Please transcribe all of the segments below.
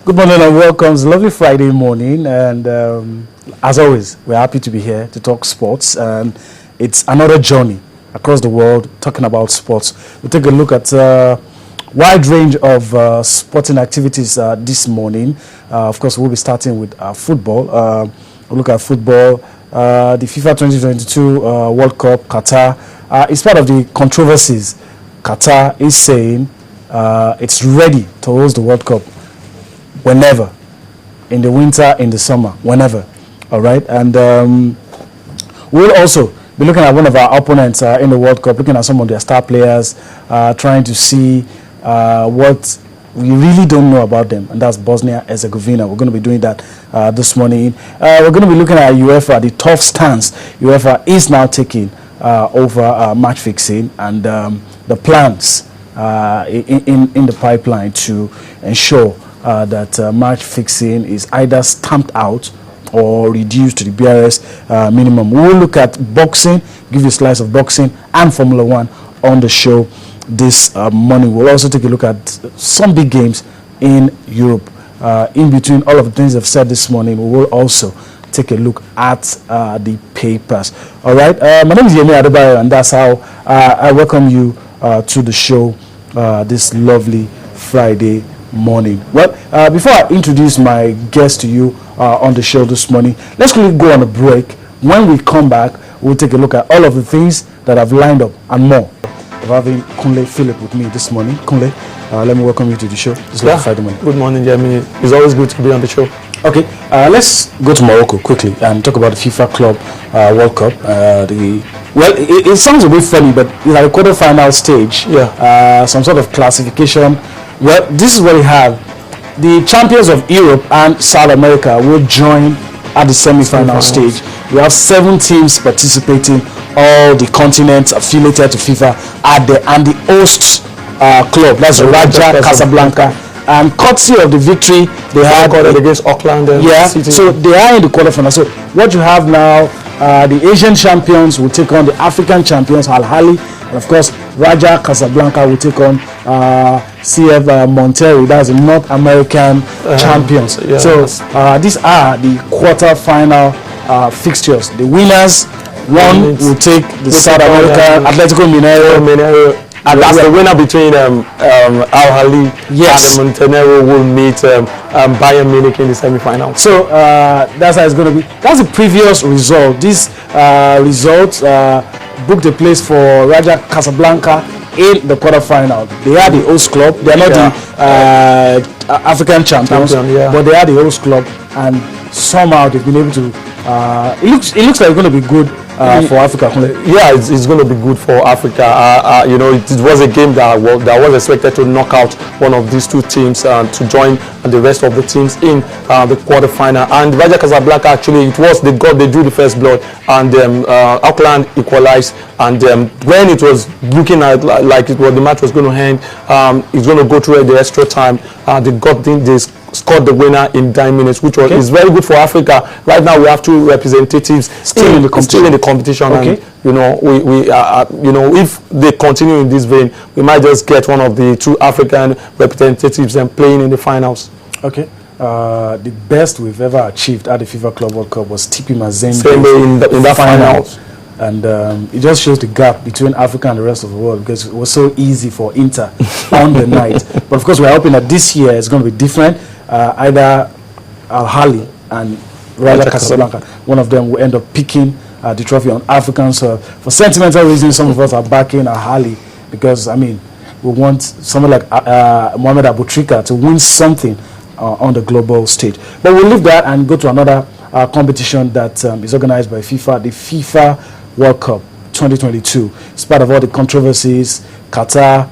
Good morning and welcome. It's a lovely Friday morning, and as always, we're happy to be here to talk sports. And it's another journey across the world talking about sports. We'll take a look at a wide range of sporting activities this morning. Of course, we'll be starting with football. We'll look at football. The FIFA 2022 World Cup, Qatar. It's part of the controversies. Qatar is saying it's ready to host the World Cup whenever, in the winter, in the summer, whenever. All right, and we'll also be looking at one of our opponents in the World Cup, looking at some of their star players, trying to see what we really don't know about them, and that's Bosnia-Herzegovina. We're going to be doing that this morning. We're going to be looking at UEFA, the tough stance UEFA is now taking over match fixing, and the plans in the pipeline to ensure that match fixing is either stamped out or reduced to the BRS minimum. We will look at boxing, give you a slice of boxing and Formula One on the show this morning. We'll also take a look at some big games in Europe. In between all of the things I've said this morning, we will also take a look at the papers. All right, my name is Yemi Adebayo, and that's how I welcome you to the show this lovely Friday morning. Well, before I introduce my guest to you on the show this morning, let's quickly go on a break. When we come back, we'll take a look at all of the things that I've lined up and more. I'm having Kunle Philip with me this morning. Kunle, let me welcome you to the show. Good morning, Jeremy. It's always good to be on the show. Okay, let's go to Morocco quickly and talk about the FIFA Club World Cup. It sounds a bit funny, but it's like a quarter-final stage. Yeah. Some sort of classification. Well, this is what we have. The champions of Europe and South America will join at the semi-final stage. We have 7 teams participating, all the continents affiliated to FIFA and the host club, that's Raja Casablanca. And courtesy of the victory they had against Auckland. City. So they are in the quarterfinal. So what you have now, the Asian champions will take on the African champions, Al Ahly, and of course Raja Casablanca will take on CF Monterrey, that's the North American champions. Yeah. So these are the quarterfinal fixtures. The winners, one will take the South American Atletico Mineiro. And that's the winner between Al Ahly and Montenegro will meet Bayern Munich in the semi-final. So that's how it's going to be. That's the previous result. These results booked a place for Raja Casablanca in the quarterfinal. They are the host club. They are not the African champions, but they are the host club, and somehow they've been able to. It looks like it's going to be good for Africa. Yeah, it's going to be good for Africa. It was a game that was expected to knock out one of these two teams to join the rest of the teams in the quarterfinal. And Raja Casablanca, actually, they drew the first blood, and Auckland equalized. And when it was looking at like the match was going to end, it's going to go through the extra time. They scored the winner in 9 minutes, which is very good for Africa. Right now, we have 2 representatives still in the competition. Okay. And if they continue in this vein, we might just get one of the 2 African representatives and playing in the finals. Okay. The best we've ever achieved at the FIFA Club World Cup was TP Mazembe in that finals. And it just shows the gap between Africa and the rest of the world, because it was so easy for Inter on the night. But of course, we're hoping that this year it's going to be different. Either Al Ahly and Raja Casablanca, one of them will end up picking the trophy on African soil. For sentimental reasons, some of us are backing Al Ahly, because, we want someone like Mohamed Aboutrika to win something on the global stage. But we'll leave that and go to another competition that is organized by FIFA, the FIFA World Cup 2022. It's part of all the controversies. Qatar,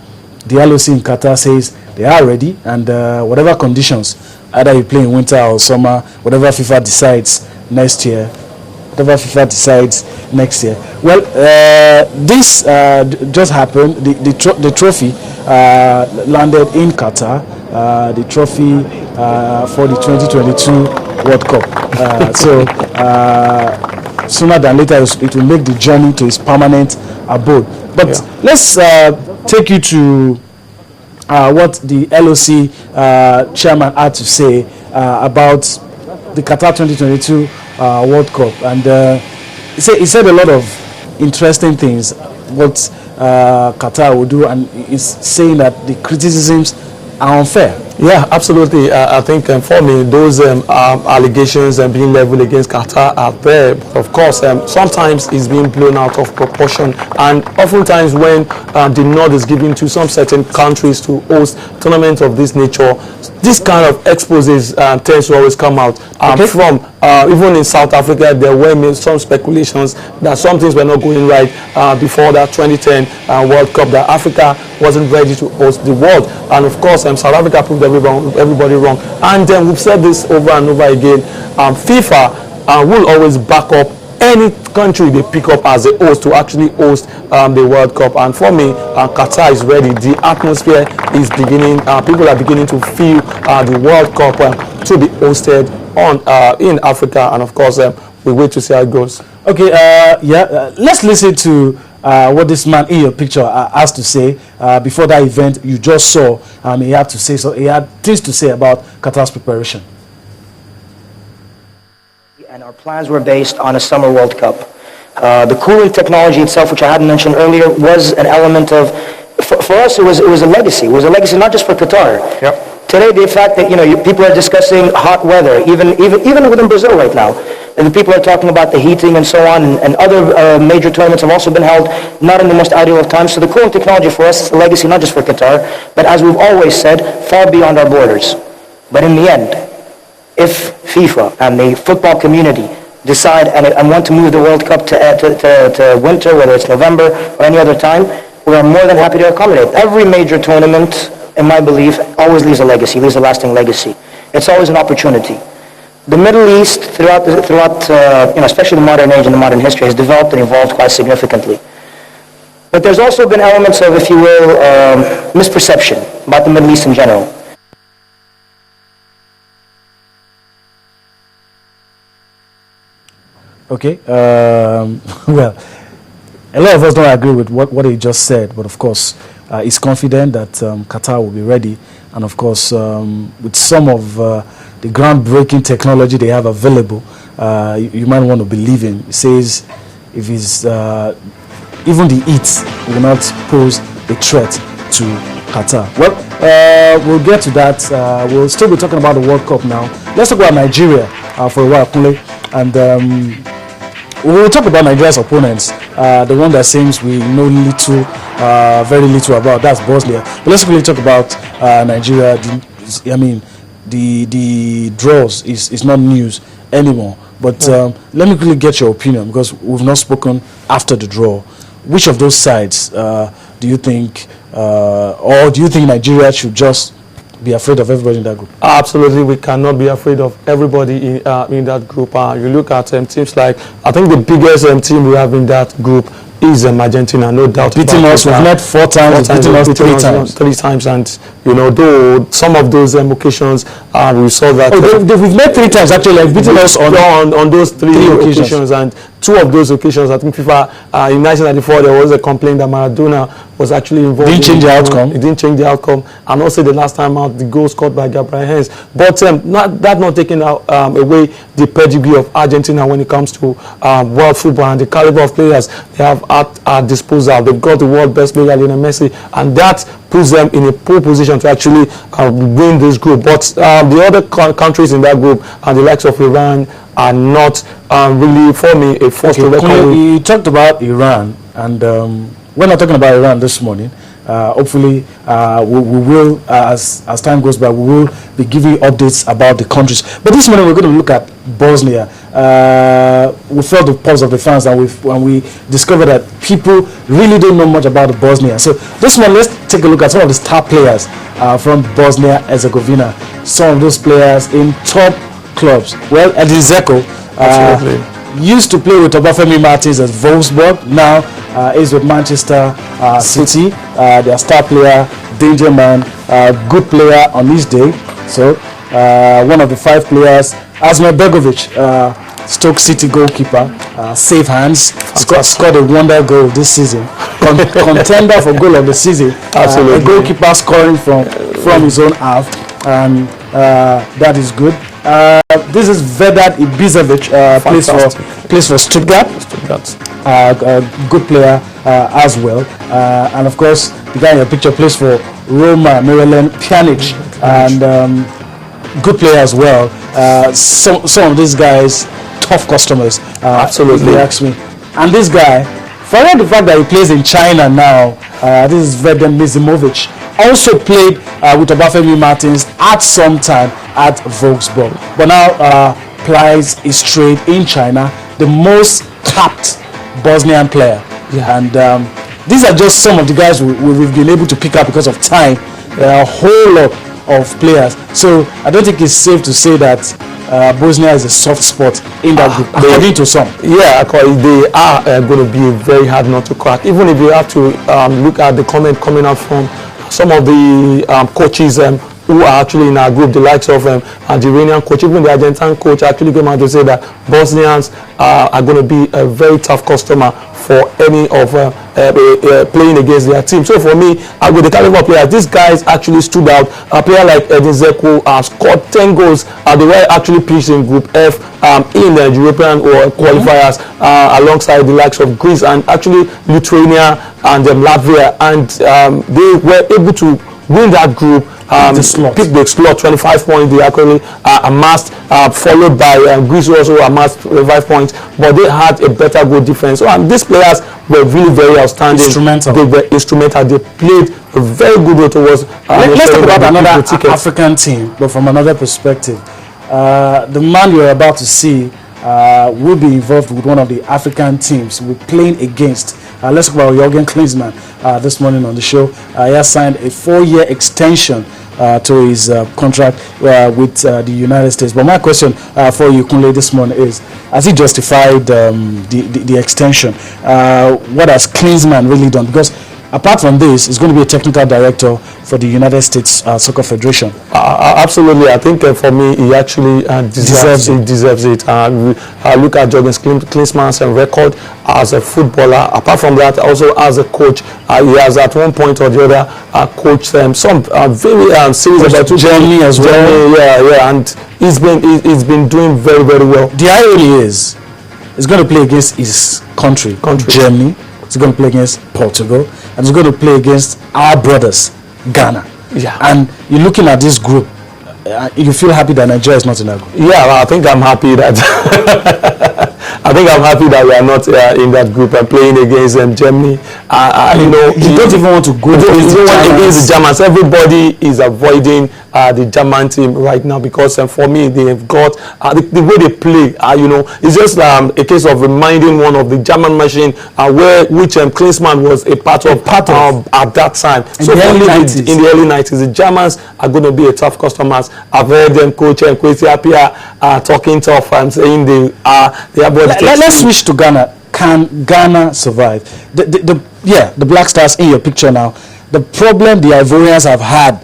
the LOC in Qatar says they are ready, and whatever conditions, either you play in winter or summer, whatever FIFA decides next year. Well, this just happened. The trophy landed in Qatar. The trophy for the 2022 World Cup. So sooner than later, it will make the journey to its permanent abode. But let's take you to what the LOC chairman had to say about the Qatar 2022 World Cup, and he said a lot of interesting things what Qatar will do, and he's saying that the criticisms are unfair. Yeah, absolutely. I think for me, those allegations being leveled against Qatar are there. But of course, sometimes it's being blown out of proportion. And oftentimes when the nod is given to some certain countries to host tournaments of this nature, this kind of exposes tends to always come out from, even in South Africa, there were some speculations that some things were not going right before that 2010 World Cup, that Africa wasn't ready to host the world. And of course, South Africa proved everybody wrong. And we've said this over and over again, FIFA will always back up any country they pick up as a host to actually host the World Cup. And for me, Qatar is ready. The atmosphere is beginning, people are beginning to feel the World Cup to be hosted in Africa. And of course, we wait to see how it goes. Okay, let's listen to what this man in your picture has to say before that event you just saw. He had to say, so he had things to say about Qatar's preparation. And our plans were based on a summer World Cup. The cooling technology itself, which I hadn't mentioned earlier, was an element of, for us, it was a legacy. It was a legacy not just for Qatar. Yep. Today, the fact that people are discussing hot weather, even within Brazil right now, and the people are talking about the heating and so on, and other major tournaments have also been held not in the most ideal of times. So the cooling technology for us is a legacy not just for Qatar, but as we've always said, far beyond our borders. But in the end, if FIFA and the football community decide and want to move the World Cup to winter, whether it's November or any other time, we are more than happy to accommodate. Every major tournament, in my belief, always leaves a legacy, leaves a lasting legacy. It's always an opportunity. The Middle East, throughout especially the modern age and the modern history, has developed and evolved quite significantly. But there's also been elements of, if you will, misperception about the Middle East in general. Okay, well, a lot of us don't agree with what he just said, but of course, he's confident that Qatar will be ready, and of course, with some of the groundbreaking technology they have available, you might want to believe him. He says if he's, even the heat will not pose a threat to Qatar. Well, we'll get to that. We'll still be talking about the World Cup now. Let's talk about Nigeria for a while, Kunle, and we'll talk about Nigeria's opponents, the one that seems we know little, very little about. That's Bosnia. But let's quickly talk about Nigeria. The draws is not news anymore. But let me quickly get your opinion, because we've not spoken after the draw. Which of those sides do you think, or do you think Nigeria should just be afraid of everybody in that group? Absolutely, we cannot be afraid of everybody in that group. You look at teams like, I think the biggest team we have in that group is Argentina, no doubt. Beating us, we've met four times, beating us three times. And though some of those occasions, we saw that we've met 3 times actually, like beating us on those three occasions. And 2 of those occasions, I think FIFA in 1994 there was a complaint that Maradona was actually involved. Didn't change the outcome. It didn't change the outcome, and also the last time out, the goal scored by Gabriel Hens. But not taking away the pedigree of Argentina when it comes to world football and the caliber of players they have at our disposal. They've got the world best player, Lionel Messi, and that puts them in a poor position to actually win this group. But the other countries in that group, and the likes of Iran, are not really, for me, a force to reckon with. You talked about Iran, and we're not talking about Iran this morning. Hopefully, we will, as time goes by, we will be giving you updates about the countries. But this morning, we're going to look at Bosnia. We felt the pulse of the fans, and when we discovered that people really don't know much about Bosnia. So this morning, let's take a look at some of the star players from Bosnia-Herzegovina. Some of those players in top clubs. Well, Edin Dzeko used to play with Obafemi Martins at Wolfsburg. Now is with Manchester City. Their star player, danger man, good player on his day. So one of the 5 players, Asmir Begovic, Stoke City goalkeeper, save hands, scored a wonder goal this season. Contender for goal of the season. Absolutely. A goalkeeper scoring from his own half, and that is good. This is Vedat Ibisevic, plays for Stuttgart. A good player as well. And of course, the guy in your picture plays for Roma, Miralem Pjanic, and good player as well. Some of these guys, tough customers. Absolutely. If you ask me. And this guy, forget the fact that he plays in China now. This is Vedat Ibisevic. Also played with Obafemi Martins at some time at Wolfsburg, but now plies his trade in China. The most capped Bosnian player. Yeah. And these are just some of the guys we've been able to pick up because of time. There are a whole lot of players. So I don't think it's safe to say that Bosnia is a soft spot in that group, according to some. Yeah, they are going to be a very hard nut to crack. Even if you have to look at the comment coming out from some of the coaches who are actually in our group, the likes of the Iranian coach, even the Argentine coach actually came out to say that Bosnians are going to be a very tough customer for any of playing against their team. So for me, with the caliber of players, these guys actually stood out. A player like Edin Dzeko scored 10 goals. They were actually pitched in Group F in the European qualifiers alongside the likes of Greece and actually Lithuania and Latvia, and they were able to win that group. Pick the slot, 25 points they actually amassed, followed by Greece also amassed 5 points, but they had a better goal defense. So these players were really very outstanding. They were instrumental. They played a very good role towards. Let's talk about another African team, but from another perspective. The man you're about to see will be involved with one of the African teams we're playing against. Let's talk about Jürgen Klinsmann this morning on the show. He has signed a 4-year extension to his contract with the United States. But my question for you, Kunle, this morning is, has he justified the extension? What has Klinsmann really done? Because apart from this, he's going to be a technical director for the United States Soccer Federation. Absolutely. I think for me, he actually deserves it. Look at Jürgen Klinsmann's record as a footballer. Apart from that, also as a coach, he has at one point or the other coached some very series about Germany as well. Yeah, and he's been doing very, very well. The irony is, he's going to play against his country. Germany. He's going to play against Portugal, and he's going to play against our brothers, Ghana. Yeah. And you're looking at this group, you feel happy that Nigeria is not in that group? Yeah, well, I think I'm happy that we are not in that group and playing against Germany. You don't even want to go against the Germans. Everybody is avoiding the German team right now because for me, they've got the way they play. It's just a case of reminding one of the German machine which Klinsmann was a part of at that time. In the early 90s, the Germans are going to be a tough customers. I've heard them coach and Kwesi Appiah talking tough and saying they are. Let's switch to Ghana. Can Ghana survive? The Black Stars in your picture now. The problem the Ivorians have had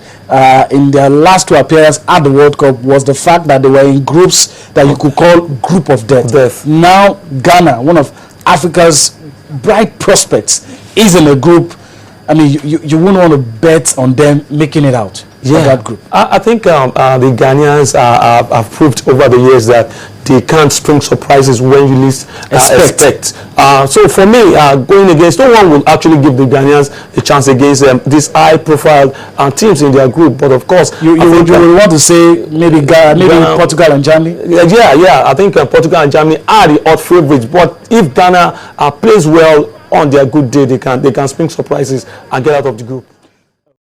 in their last 2 appearances at the World Cup was the fact that they were in groups that you could call group of death. Now Ghana, one of Africa's bright prospects, is in a group. I mean, you wouldn't want to bet on them making it out. That group. I think the Ghanaians have proved over the years that they can't spring surprises when you least expect. So for me, going against, no one will actually give the Ghanaians a chance against these high-profile teams in their group. But of course, you will want to say maybe Ghana, Portugal and Germany. Yeah. I think Portugal and Germany are the odd favorites. But if Ghana plays well on their good day, they can spring surprises and get out of the group.